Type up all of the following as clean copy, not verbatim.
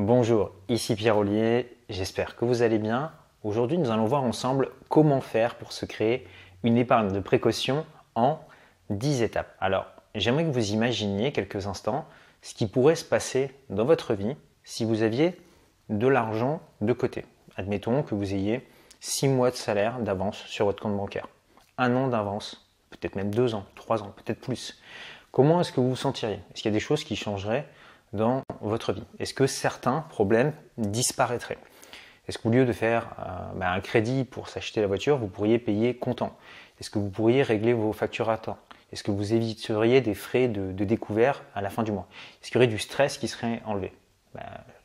Bonjour, ici Pierre Ollier, j'espère que vous allez bien. Aujourd'hui, nous allons voir ensemble comment faire pour se créer une épargne de précaution en 10 étapes. Alors, j'aimerais que vous imaginiez quelques instants ce qui pourrait se passer dans votre vie si vous aviez de l'argent de côté. Admettons que vous ayez 6 mois de salaire d'avance sur votre compte bancaire, 1 an d'avance, peut-être même 2 ans, 3 ans, peut-être plus. Comment est-ce que vous vous sentiriez? Est-ce qu'il y a des choses qui changeraient dans votre vie? Est-ce que certains problèmes disparaîtraient? Est-ce qu'au lieu de faire un crédit pour s'acheter la voiture, vous pourriez payer comptant? Est-ce que vous pourriez régler vos factures à temps? Est-ce que vous éviteriez des frais de découvert à la fin du mois? Est-ce qu'il y aurait du stress qui serait enlevé?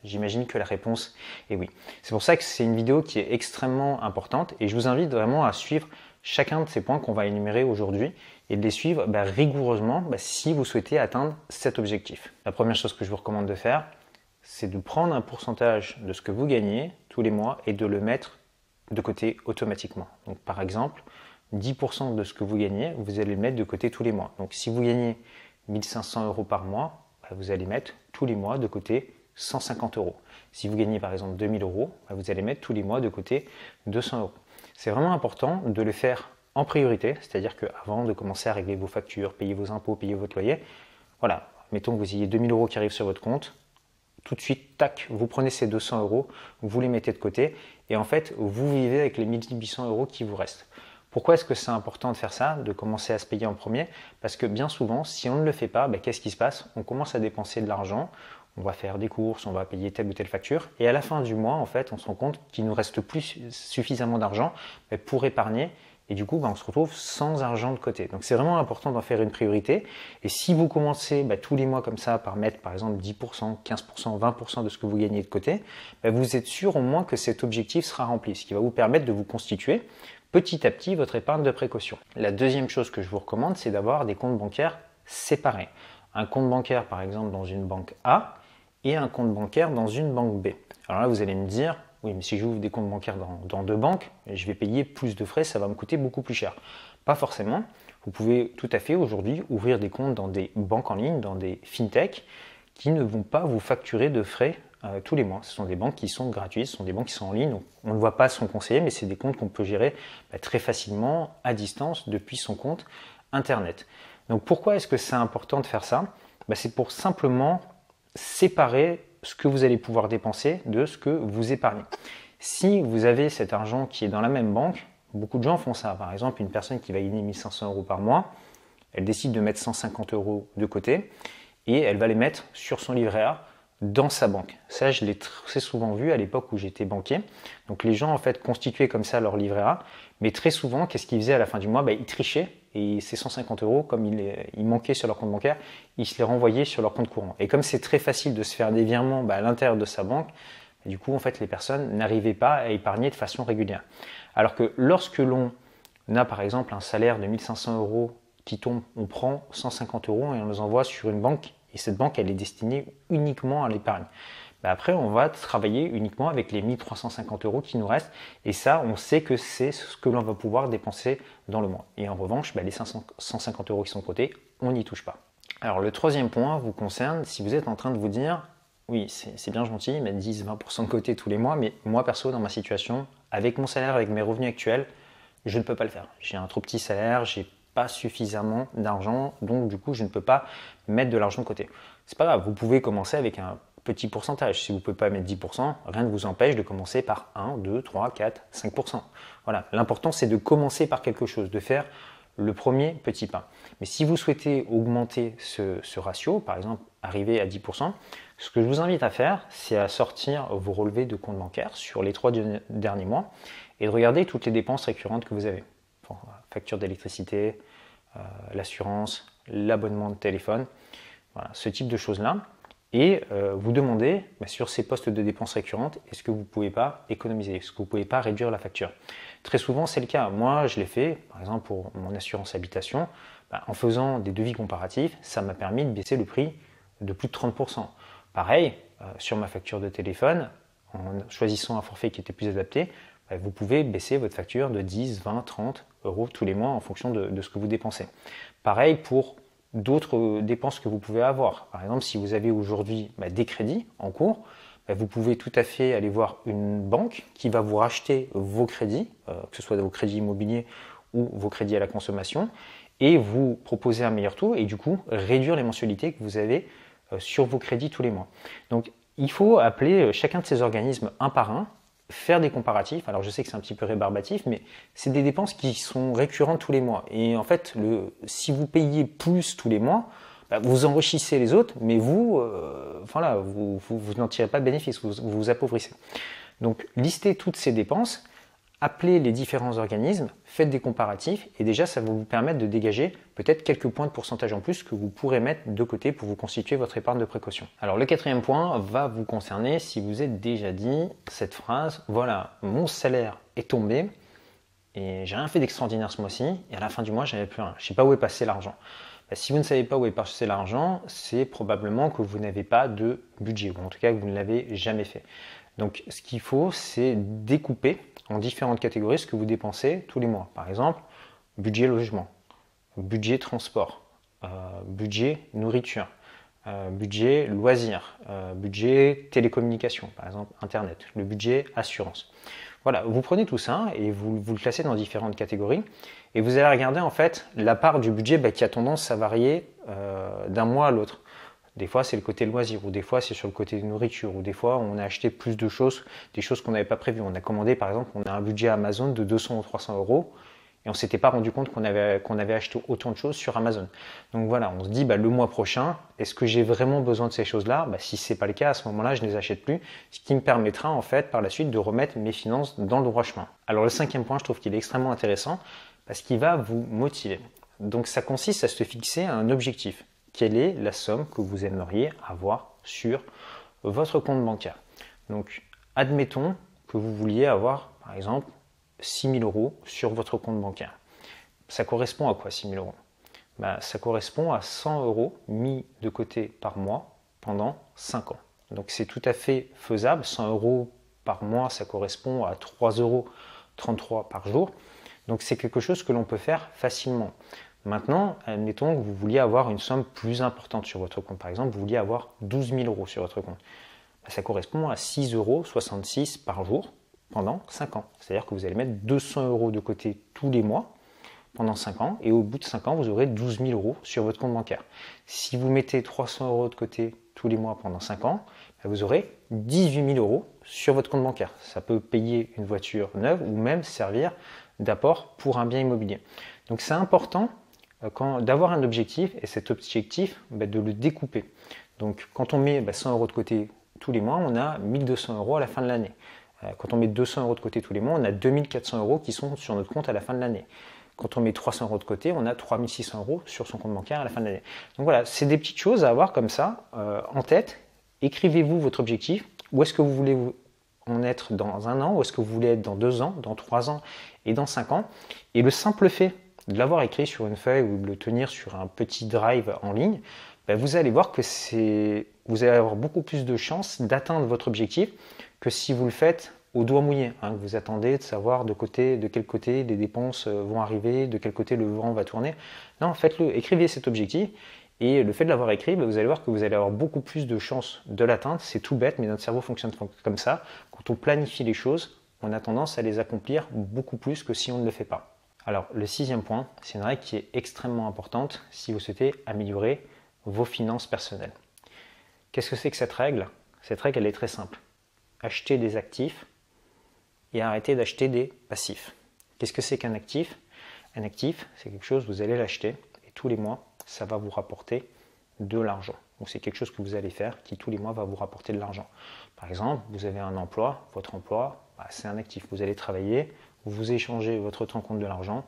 J'imagine que la réponse est oui. C'est pour ça que c'est une vidéo qui est extrêmement importante et je vous invite vraiment à suivre chacun de ces points qu'on va énumérer aujourd'hui et de les suivre rigoureusement si vous souhaitez atteindre cet objectif. La première chose que je vous recommande de faire, c'est de prendre un pourcentage de ce que vous gagnez tous les mois et de le mettre de côté automatiquement. Donc par exemple, 10% de ce que vous gagnez, vous allez le mettre de côté tous les mois. Donc si vous gagnez 1500 € par mois, vous allez mettre tous les mois de côté 150 €. Si vous gagnez par exemple 2000 €, vous allez mettre tous les mois de côté 200 €. C'est vraiment important de le faire en priorité, c'est-à-dire qu'avant de commencer à régler vos factures, payer vos impôts, payer votre loyer, voilà, mettons que vous ayez 2000 € qui arrivent sur votre compte, tout de suite, tac, vous prenez ces 200 €, vous les mettez de côté et en fait, vous vivez avec les 1800 € qui vous restent. Pourquoi est-ce que c'est important de faire ça, de commencer à se payer en premier? Parce que bien souvent, si on ne le fait pas, qu'est-ce qui se passe? On commence à dépenser de l'argent, on va faire des courses, on va payer telle ou telle facture, et à la fin du mois, en fait, on se rend compte qu'il ne nous reste plus suffisamment d'argent pour épargner, et du coup, on se retrouve sans argent de côté. Donc c'est vraiment important d'en faire une priorité, et si vous commencez tous les mois comme ça par mettre par exemple 10%, 15%, 20% de ce que vous gagnez de côté, vous êtes sûr au moins que cet objectif sera rempli, ce qui va vous permettre de vous constituer petit à petit votre épargne de précaution. La deuxième chose que je vous recommande, c'est d'avoir des comptes bancaires séparés. Un compte bancaire par exemple dans une banque A et un compte bancaire dans une banque B. Alors là, vous allez me dire, oui, mais si j'ouvre des comptes bancaires dans deux banques, je vais payer plus de frais, ça va me coûter beaucoup plus cher. Pas forcément. Vous pouvez tout à fait aujourd'hui ouvrir des comptes dans des banques en ligne, dans des fintech, qui ne vont pas vous facturer de frais tous les mois. Ce sont des banques qui sont gratuites, ce sont des banques qui sont en ligne. Donc on ne voit pas son conseiller, mais c'est des comptes qu'on peut gérer très facilement à distance depuis son compte Internet. Donc pourquoi est-ce que c'est important de faire ça? C'est pour simplement séparer ce que vous allez pouvoir dépenser de ce que vous épargnez. Si vous avez cet argent qui est dans la même banque, beaucoup de gens font ça. Par exemple, une personne qui va gagner 1500 € par mois, elle décide de mettre 150 € de côté et elle va les mettre sur son livret A dans sa banque. Ça, je l'ai très souvent vu à l'époque où j'étais banquier. Donc les gens en fait constituaient comme ça leur livret A, mais très souvent, qu'est-ce qu'ils faisaient à la fin du mois? Ils trichaient et ces 150 €, comme ils manquaient sur leur compte bancaire, ils se les renvoyaient sur leur compte courant. Et comme c'est très facile de se faire des virements à l'intérieur de sa banque, du coup en fait les personnes n'arrivaient pas à épargner de façon régulière. Alors que lorsque l'on a par exemple un salaire de 1500 € qui tombe, on prend 150 € et on les envoie sur une banque. Et cette banque, elle est destinée uniquement à l'épargne. Après, on va travailler uniquement avec les 1350 € qui nous restent. Et ça, on sait que c'est ce que l'on va pouvoir dépenser dans le mois. Et en revanche, les 150 € qui sont de côté, on n'y touche pas. Alors, le troisième point vous concerne si vous êtes en train de vous dire, oui, c'est bien gentil, mettre 10-20% de côté tous les mois, mais moi, perso, dans ma situation, avec mon salaire, avec mes revenus actuels, je ne peux pas le faire. J'ai un trop petit salaire, j'ai pas suffisamment d'argent, donc du coup je ne peux pas mettre de l'argent de côté. C'est pas grave, vous pouvez commencer avec un petit pourcentage. Si vous ne pouvez pas mettre 10%, rien ne vous empêche de commencer par 1, 2, 3, 4, 5%. Voilà, l'important c'est de commencer par quelque chose, de faire le premier petit pas. Mais si vous souhaitez augmenter ce ratio, par exemple arriver à 10%, ce que je vous invite à faire, c'est à sortir vos relevés de compte bancaire sur les 3 derniers mois et de regarder toutes les dépenses récurrentes que vous avez. Facture d'électricité, l'assurance, l'abonnement de téléphone, voilà, ce type de choses-là. Et vous demandez sur ces postes de dépenses récurrentes, est-ce que vous ne pouvez pas économiser? Est-ce que vous ne pouvez pas réduire la facture? Très souvent, c'est le cas. Moi, je l'ai fait, par exemple pour mon assurance habitation, en faisant des devis comparatifs, ça m'a permis de baisser le prix de plus de 30%. Pareil, sur ma facture de téléphone, en choisissant un forfait qui était plus adapté, vous pouvez baisser votre facture de 10, 20, 30 € tous les mois en fonction de ce que vous dépensez. Pareil pour d'autres dépenses que vous pouvez avoir. Par exemple, si vous avez aujourd'hui des crédits en cours, vous pouvez tout à fait aller voir une banque qui va vous racheter vos crédits, que ce soit vos crédits immobiliers ou vos crédits à la consommation, et vous proposer un meilleur taux et du coup réduire les mensualités que vous avez sur vos crédits tous les mois. Donc il faut appeler chacun de ces organismes un par un, faire des comparatifs. Alors je sais que c'est un petit peu rébarbatif, mais c'est des dépenses qui sont récurrentes tous les mois. Et en fait, si vous payez plus tous les mois, vous enrichissez les autres, mais vous n'en tirez pas de bénéfice, vous vous appauvrissez. Donc listez toutes ces dépenses, appelez les différents organismes, faites des comparatifs et déjà ça va vous permettre de dégager peut-être quelques points de pourcentage en plus que vous pourrez mettre de côté pour vous constituer votre épargne de précaution. Alors le quatrième point va vous concerner si vous êtes déjà dit cette phrase, voilà, mon salaire est tombé et j'ai rien fait d'extraordinaire ce mois-ci et à la fin du mois j'avais plus rien, je ne sais pas où est passé l'argent. Si vous ne savez pas où est passé l'argent, c'est probablement que vous n'avez pas de budget ou en tout cas que vous ne l'avez jamais fait. Donc ce qu'il faut, c'est découper en différentes catégories ce que vous dépensez tous les mois. Par exemple, budget logement, budget transport, budget nourriture, budget loisirs, budget télécommunication, par exemple Internet, le budget assurance. Voilà, vous prenez tout ça et vous le classez dans différentes catégories et vous allez regarder en fait la part du budget qui a tendance à varier d'un mois à l'autre. Des fois, c'est le côté loisir, ou des fois, c'est sur le côté nourriture, ou des fois, on a acheté plus de choses, des choses qu'on n'avait pas prévues. On a commandé, par exemple, on a un budget Amazon de 200 ou 300 euros, et on ne s'était pas rendu compte qu'on avait acheté autant de choses sur Amazon. Donc voilà, on se dit, le mois prochain, est-ce que j'ai vraiment besoin de ces choses-là? Si ce n'est pas le cas, à ce moment-là, je ne les achète plus, ce qui me permettra, en fait, par la suite, de remettre mes finances dans le droit chemin. Alors, le cinquième point, je trouve qu'il est extrêmement intéressant, parce qu'il va vous motiver. Donc, ça consiste à se fixer un objectif. Quelle est la somme que vous aimeriez avoir sur votre compte bancaire. Donc, admettons que vous vouliez avoir, par exemple, 6 000 euros sur votre compte bancaire. Ça correspond à quoi 6 000 euros? Ça correspond à 100 euros mis de côté par mois pendant 5 ans. Donc, c'est tout à fait faisable. 100 euros par mois, ça correspond à 3,33 euros par jour. Donc, c'est quelque chose que l'on peut faire facilement. Maintenant, admettons que vous vouliez avoir une somme plus importante sur votre compte. Par exemple, vous vouliez avoir 12 000 euros sur votre compte. Ça correspond à 6,66 euros par jour pendant 5 ans. C'est-à-dire que vous allez mettre 200 euros de côté tous les mois pendant 5 ans. Et au bout de 5 ans, vous aurez 12 000 euros sur votre compte bancaire. Si vous mettez 300 euros de côté tous les mois pendant 5 ans, vous aurez 18 000 euros sur votre compte bancaire. Ça peut payer une voiture neuve ou même servir d'apport pour un bien immobilier. Donc c'est important d'avoir un objectif et cet objectif de le découper. Donc quand on met 100 euros de côté tous les mois, on a 1200 euros à la fin de l'année. Quand on met 200 euros de côté tous les mois, on a 2400 euros qui sont sur notre compte à la fin de l'année. Quand on met 300 euros de côté, on a 3600 euros sur son compte bancaire à la fin de l'année. Donc voilà, c'est des petites choses à avoir comme ça en tête. Écrivez-vous votre objectif. Où est-ce que vous voulez en être dans 1 an? Où est-ce que vous voulez être dans 2 ans, dans 3 ans et dans 5 ans? Et le simple fait de l'avoir écrit sur une feuille ou de le tenir sur un petit drive en ligne, vous allez voir que vous allez avoir beaucoup plus de chances d'atteindre votre objectif que si vous le faites au doigt mouillé. Vous attendez de savoir de quel côté les dépenses vont arriver, de quel côté le vent va tourner. Non, faites-le, écrivez cet objectif et le fait de l'avoir écrit, vous allez voir que vous allez avoir beaucoup plus de chances de l'atteindre. C'est tout bête, mais notre cerveau fonctionne comme ça. Quand on planifie les choses, on a tendance à les accomplir beaucoup plus que si on ne le fait pas. Alors, le 6e point, c'est une règle qui est extrêmement importante si vous souhaitez améliorer vos finances personnelles. Qu'est-ce que c'est que cette règle? Cette règle, elle est très simple. Acheter des actifs et arrêter d'acheter des passifs. Qu'est-ce que c'est qu'un actif? Un actif, c'est quelque chose, vous allez l'acheter et tous les mois, ça va vous rapporter de l'argent. Donc, c'est quelque chose que vous allez faire qui, tous les mois, va vous rapporter de l'argent. Par exemple, vous avez un emploi, votre emploi, c'est un actif. Vous allez travailler, vous échangez votre temps contre de l'argent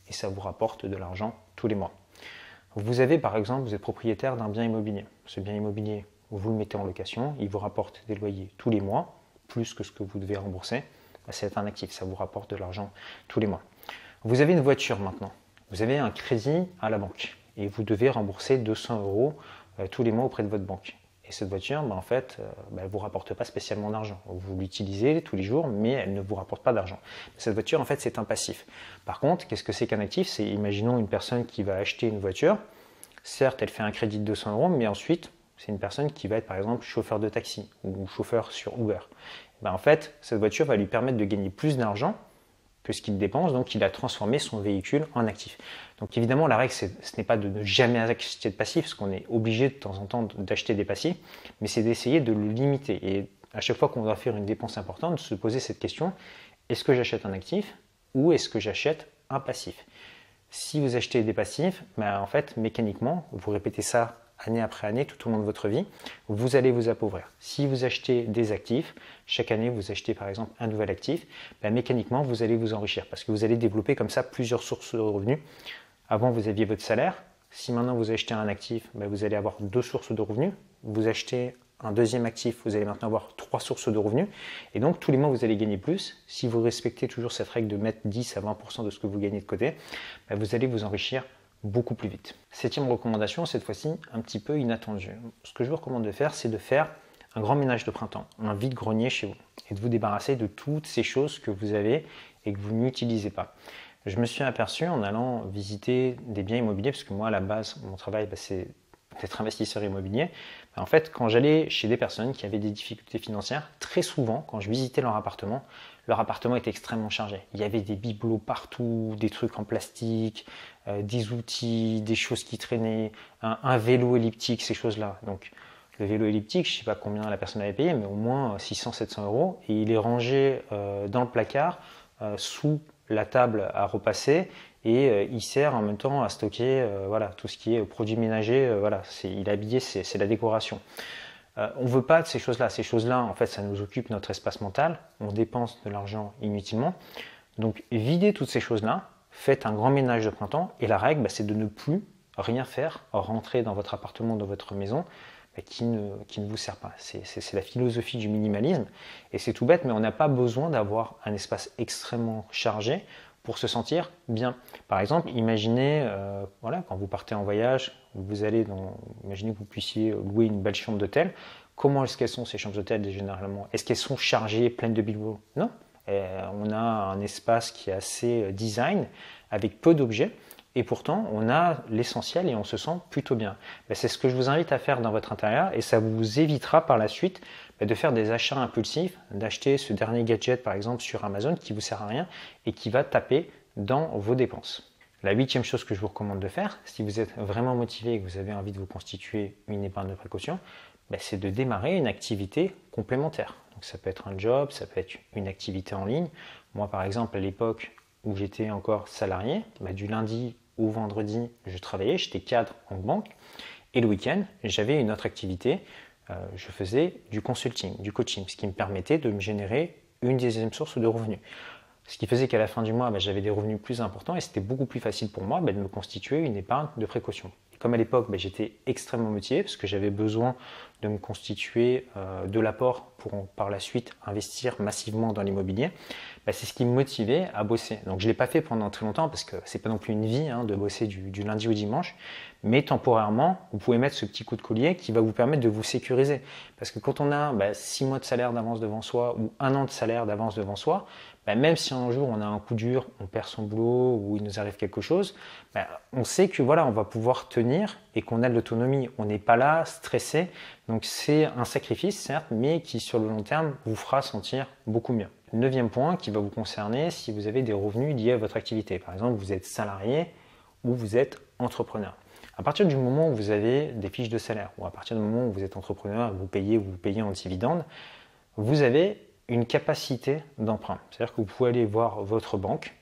et ça vous rapporte de l'argent tous les mois. Vous avez par exemple, vous êtes propriétaire d'un bien immobilier. Ce bien immobilier, vous le mettez en location, il vous rapporte des loyers tous les mois, plus que ce que vous devez rembourser. C'est un actif, ça vous rapporte de l'argent tous les mois. Vous avez une voiture maintenant, vous avez un crédit à la banque et vous devez rembourser 200 euros tous les mois auprès de votre banque. Et cette voiture, en fait, elle ne vous rapporte pas spécialement d'argent. Vous l'utilisez tous les jours, mais elle ne vous rapporte pas d'argent. Cette voiture, en fait, c'est un passif. Par contre, qu'est-ce que c'est qu'un actif? C'est, imaginons une personne qui va acheter une voiture. Certes, elle fait un crédit de 200 euros, mais ensuite, c'est une personne qui va être par exemple chauffeur de taxi ou chauffeur sur Uber. En fait, cette voiture va lui permettre de gagner plus d'argent que ce qu'il dépense, donc il a transformé son véhicule en actif. Donc évidemment, la règle, ce n'est pas de ne jamais acheter de passif, parce qu'on est obligé de temps en temps d'acheter des passifs, mais c'est d'essayer de le limiter. Et à chaque fois qu'on doit faire une dépense importante, de se poser cette question, est-ce que j'achète un actif ou est-ce que j'achète un passif? Si vous achetez des passifs, en fait, mécaniquement, vous répétez ça année après année, tout au long de votre vie, vous allez vous appauvrir. Si vous achetez des actifs, chaque année vous achetez par exemple un nouvel actif, mécaniquement vous allez vous enrichir parce que vous allez développer comme ça plusieurs sources de revenus. Avant vous aviez votre salaire, si maintenant vous achetez un actif, vous allez avoir 2 sources de revenus. Vous achetez un deuxième actif, vous allez maintenant avoir 3 sources de revenus. Et donc tous les mois vous allez gagner plus. Si vous respectez toujours cette règle de mettre 10 à 20% de ce que vous gagnez de côté, vous allez vous enrichir beaucoup plus vite. 7e recommandation, cette fois-ci un petit peu inattendue. Ce que je vous recommande de faire, c'est de faire un grand ménage de printemps, un vide-grenier chez vous, et de vous débarrasser de toutes ces choses que vous avez et que vous n'utilisez pas. Je me suis aperçu en allant visiter des biens immobiliers, parce que moi à la base, mon travail c'est d'être investisseur immobilier. En fait, quand j'allais chez des personnes qui avaient des difficultés financières, très souvent, quand je visitais leur appartement était extrêmement chargé. Il y avait des bibelots partout, des trucs en plastique, des outils, des choses qui traînaient, un vélo elliptique, ces choses-là. Donc, le vélo elliptique, je ne sais pas combien la personne avait payé, mais au moins 600-700 euros. Et il est rangé dans le placard, sous la table à repasser, et il sert en même temps à stocker tout ce qui est produits ménagers. Il est habillé, c'est la décoration. On ne veut pas de ces choses-là. Ces choses-là, en fait, ça nous occupe notre espace mental. On dépense de l'argent inutilement. Donc, videz toutes ces choses-là, faites un grand ménage de printemps. Et la règle, c'est de ne plus rien faire, rentrer dans votre appartement, dans votre maison, qui ne vous sert pas. C'est la philosophie du minimalisme. Et c'est tout bête, mais on n'a pas besoin d'avoir un espace extrêmement chargé pour se sentir bien. Par exemple, imaginez, quand vous partez en voyage, imaginez que vous puissiez louer une belle chambre d'hôtel. Comment est-ce qu'elles sont ces chambres d'hôtel généralement? Est-ce qu'elles sont chargées, pleines de bibelots? Non. On a un espace qui est assez design, avec peu d'objets, et pourtant on a l'essentiel et on se sent plutôt bien. C'est ce que je vous invite à faire dans votre intérieur, et ça vous évitera par la suite de faire des achats impulsifs, d'acheter ce dernier gadget par exemple sur Amazon qui ne vous sert à rien et qui va taper dans vos dépenses. La 8e chose que je vous recommande de faire, si vous êtes vraiment motivé et que vous avez envie de vous constituer une épargne de précaution, c'est de démarrer une activité complémentaire. Donc ça peut être un job, ça peut être une activité en ligne. Moi par exemple à l'époque où j'étais encore salarié, du lundi au vendredi je travaillais, j'étais cadre en banque, et le week-end j'avais une autre activité. Je faisais du consulting, du coaching, ce qui me permettait de me générer une 10e source de revenus. Ce qui faisait qu'à la fin du mois, j'avais des revenus plus importants et c'était beaucoup plus facile pour moi de me constituer une épargne de précaution. Et comme à l'époque, j'étais extrêmement motivé parce que j'avais besoin de me constituer de l'apport pour par la suite investir massivement dans l'immobilier, c'est ce qui me motivait à bosser. Donc je ne l'ai pas fait pendant très longtemps parce que ce n'est pas non plus une vie de bosser du lundi au dimanche, mais temporairement, vous pouvez mettre ce petit coup de collier qui va vous permettre de vous sécuriser. Parce que quand on a 6 mois de salaire d'avance devant soi ou 1 an de salaire d'avance devant soi, même si un jour on a un coup dur, on perd son boulot ou il nous arrive quelque chose, on sait que on va pouvoir tenir et qu'on a de l'autonomie. On n'est pas là stressé. Donc c'est un sacrifice certes, mais qui sur le long terme vous fera sentir beaucoup mieux. 9e point qui va vous concerner si vous avez des revenus liés à votre activité. Par exemple, vous êtes salarié ou vous êtes entrepreneur. À partir du moment où vous avez des fiches de salaire ou à partir du moment où vous êtes entrepreneur et vous payez en dividende, vous avez une capacité d'emprunt. C'est-à-dire que vous pouvez aller voir votre banque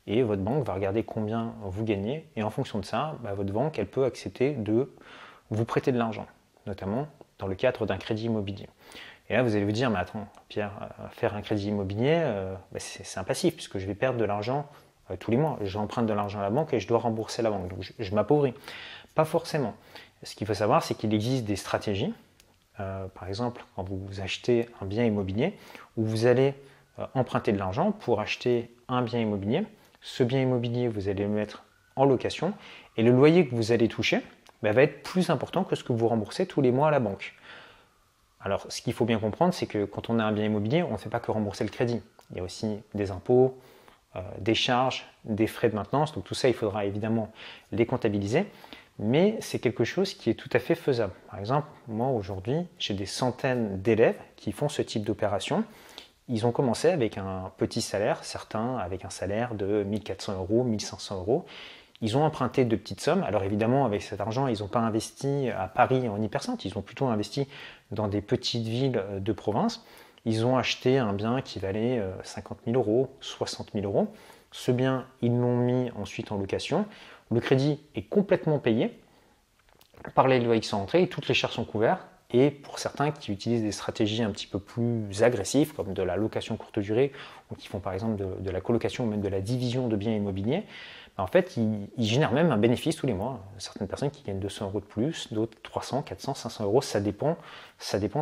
et votre banque va regarder combien vous gagnez et en fonction de ça, votre banque elle peut accepter de vous prêter de l'argent, notamment dans le cadre d'un crédit immobilier. Et là vous allez vous dire, mais attends Pierre, faire un crédit immobilier, c'est un passif puisque je vais perdre de l'argent tous les mois. J'emprunte de l'argent à la banque et je dois rembourser la banque, donc je m'appauvris. Pas forcément. Ce qu'il faut savoir, c'est qu'il existe des stratégies. Par exemple, quand vous achetez un bien immobilier, où vous allez emprunter de l'argent pour acheter un bien immobilier. Ce bien immobilier, vous allez le mettre en location et le loyer que vous allez toucher va être plus important que ce que vous remboursez tous les mois à la banque. Alors, ce qu'il faut bien comprendre, c'est que quand on a un bien immobilier, on ne fait pas que rembourser le crédit. Il y a aussi des impôts, des charges, des frais de maintenance. Donc tout ça, il faudra évidemment les comptabiliser. mais c'est quelque chose qui est tout à fait faisable. Par exemple, moi aujourd'hui, j'ai des centaines d'élèves qui font ce type d'opération. Ils ont commencé avec un petit salaire, certains avec un salaire de 1400 euros, 1500 euros. Ils ont emprunté de petites sommes. Alors évidemment, avec cet argent, ils n'ont pas investi à Paris en hypercentre, ils ont plutôt investi dans des petites villes de province. Ils ont acheté un bien qui valait 50 000 euros, 60 000 euros. Ce bien, ils l'ont mis ensuite en location. Le crédit est complètement payé par les loyers qui sont entrés et toutes les charges sont couvertes. Et pour certains qui utilisent des stratégies un petit peu plus agressives, comme de la location courte durée, ou qui font par exemple de la colocation ou même de la division de biens immobiliers, en fait, ils génèrent même un bénéfice tous les mois. Certaines personnes qui gagnent 200 euros de plus, d'autres 300, 400, 500 euros, ça dépend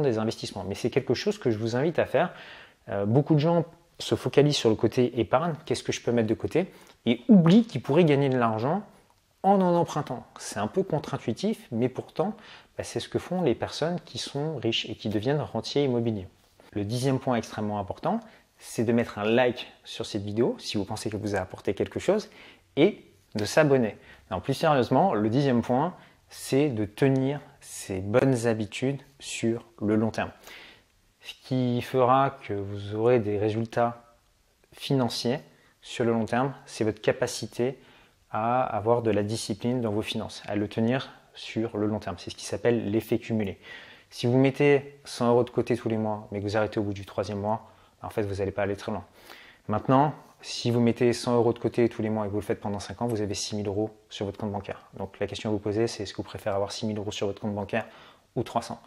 des investissements. Mais c'est quelque chose que je vous invite à faire. Beaucoup de gens se focalisent sur le côté épargne, qu'est-ce que je peux mettre de côté, et oublient qu'ils pourraient gagner de l'argent en empruntant. C'est un peu contre-intuitif, mais pourtant, c'est ce que font les personnes qui sont riches et qui deviennent rentiers immobiliers. Le 10e point extrêmement important, c'est de mettre un like sur cette vidéo si vous pensez que vous a apporté quelque chose et de s'abonner. Plus sérieusement, le 10e point, c'est de tenir ces bonnes habitudes sur le long terme. Ce qui fera que vous aurez des résultats financiers sur le long terme, c'est votre capacité à avoir de la discipline dans vos finances, à le tenir sur le long terme. C'est ce qui s'appelle l'effet cumulé. Si vous mettez 100 euros de côté tous les mois, mais que vous arrêtez au bout du 3e mois, en fait, vous n'allez pas aller très loin. Maintenant, si vous mettez 100 euros de côté tous les mois et que vous le faites pendant 5 ans, vous avez 6 000 euros sur votre compte bancaire. Donc la question à vous poser, c'est est-ce que vous préférez avoir 6 000 euros sur votre compte bancaire ou 300 ?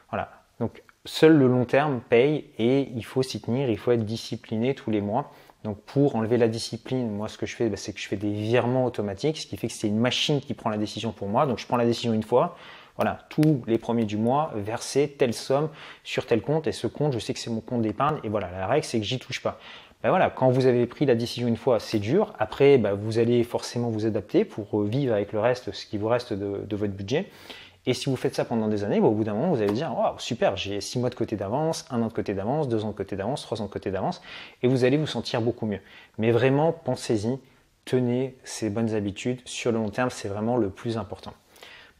Voilà. Donc seul le long terme paye et il faut s'y tenir, il faut être discipliné tous les mois. Donc pour enlever la discipline, moi ce que je fais, c'est que je fais des virements automatiques, ce qui fait que c'est une machine qui prend la décision pour moi. Donc je prends la décision une fois, voilà, tous les premiers du mois, verser telle somme sur tel compte, et ce compte, je sais que c'est mon compte d'épargne, et voilà, la règle c'est que j'y touche pas. Voilà, quand vous avez pris la décision une fois, c'est dur. Après, vous allez forcément vous adapter pour vivre avec le reste, ce qui vous reste de votre budget. Et si vous faites ça pendant des années, au bout d'un moment, vous allez dire waouh, super, j'ai 6 mois de côté d'avance, 1 an de côté d'avance, 2 ans de côté d'avance, 3 ans de côté d'avance, et vous allez vous sentir beaucoup mieux. Mais vraiment, pensez-y, tenez ces bonnes habitudes sur le long terme, c'est vraiment le plus important.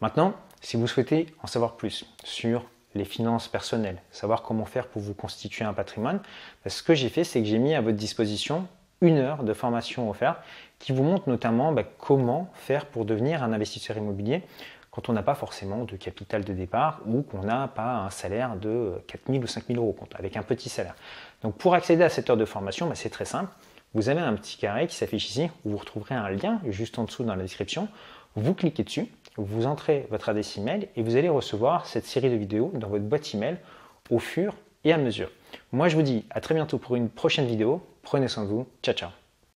Maintenant, si vous souhaitez en savoir plus sur les finances personnelles, savoir comment faire pour vous constituer un patrimoine, ce que j'ai fait, c'est que j'ai mis à votre disposition 1 heure de formation offerte qui vous montre notamment comment faire pour devenir un investisseur immobilier quand on n'a pas forcément de capital de départ ou qu'on n'a pas un salaire de 4 000 ou 5 000 euros compte, avec un petit salaire. Donc pour accéder à cette heure de formation, c'est très simple. Vous avez un petit carré qui s'affiche ici, où vous retrouverez un lien juste en dessous dans la description. Vous cliquez dessus, vous entrez votre adresse email et vous allez recevoir cette série de vidéos dans votre boîte email au fur et à mesure. Moi je vous dis à très bientôt pour une prochaine vidéo. Prenez soin de vous. Ciao ciao.